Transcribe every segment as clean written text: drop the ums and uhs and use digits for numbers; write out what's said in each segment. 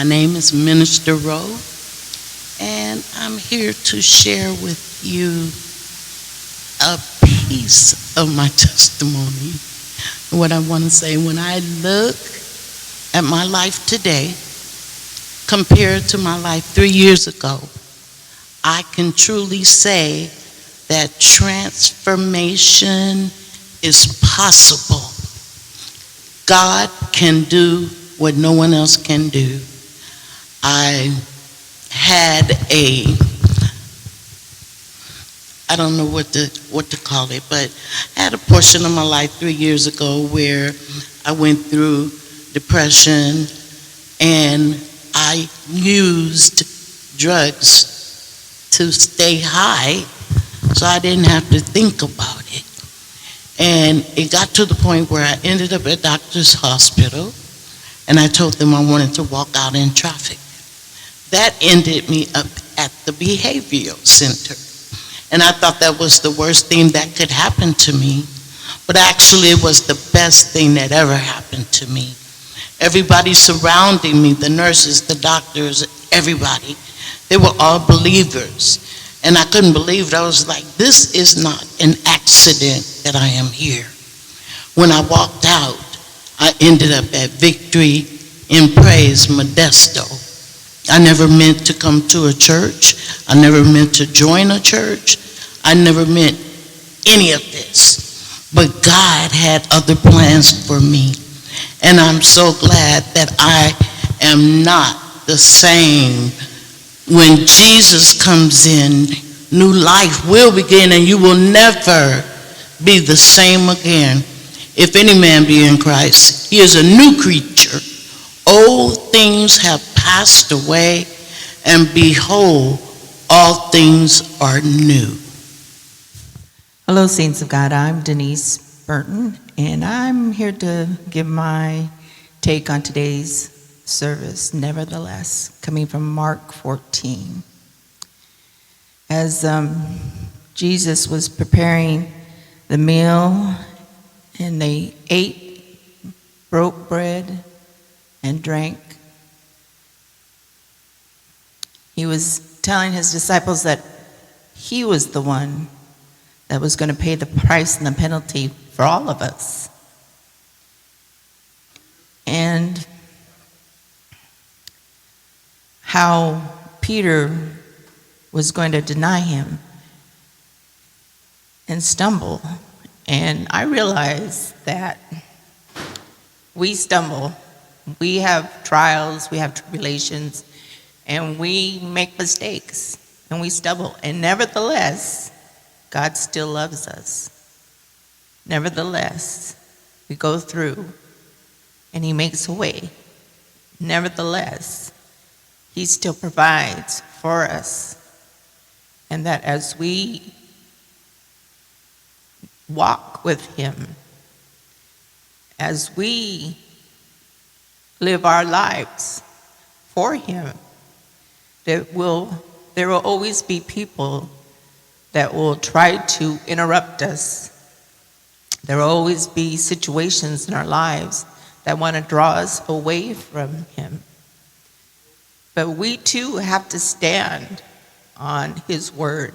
My name is Minister Rowe, and I'm here to share with you a piece of my testimony. What I want to say, when I look at my life today compared to my life 3 years ago, I can truly say that transformation is possible. God can do what no one else can do. I don't know what to call it, but I had a portion of my life 3 years ago where I went through depression and I used drugs to stay high so I didn't have to think about it. And it got to the point where I ended up at doctor's hospital and I told them I wanted to walk out in traffic. That ended me up at the behavioral center. And I thought that was the worst thing that could happen to me. But actually it was the best thing that ever happened to me. Everybody surrounding me, the nurses, the doctors, everybody, they were all believers. And I couldn't believe it. I was like, this is not an accident that I am here. When I walked out, I ended up at Victory in Praise, Modesto. I never meant to come to a church. I never meant to join a church. I never meant any of this. But God had other plans for me. And I'm so glad that I am not the same. When Jesus comes in, new life will begin and you will never be the same again. If any man be in Christ, he is a new creature. Old things have passed away, and behold, all things are new. Hello, saints of God. I'm Denise, Berton, and I'm here to give my take on today's service, nevertheless, coming from Mark 14. As Jesus was preparing the meal, and they ate, broke bread, and drank, he was telling his disciples that he was the one that was going to pay the price and the penalty for all of us. And how Peter was going to deny him and stumble. And I realized that we stumble. We have trials, we have tribulations, and we make mistakes, and we stumble. And nevertheless, God still loves us. Nevertheless, we go through, and he makes a way. Nevertheless, he still provides for us. And that as we walk with him, as we live our lives for him, there will always be people that will try to interrupt us. There will always be situations in our lives that want to draw us away from him. But we too have to stand on his word,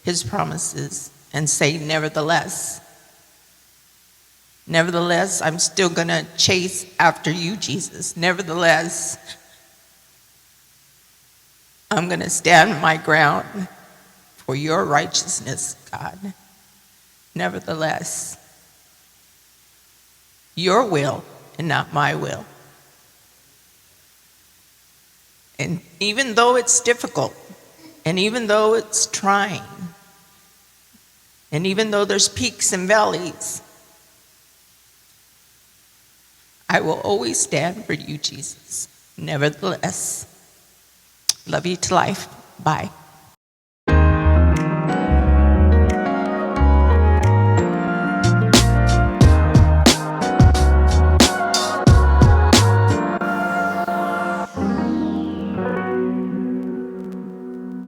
his promises, and say, nevertheless. Nevertheless, I'm still going to chase after you, Jesus. Nevertheless, I'm going to stand my ground for your righteousness, God. Nevertheless, your will and not my will. And even though it's difficult, and even though it's trying, and even though there's peaks and valleys, I will always stand for you, Jesus. Nevertheless, love you to life. Bye.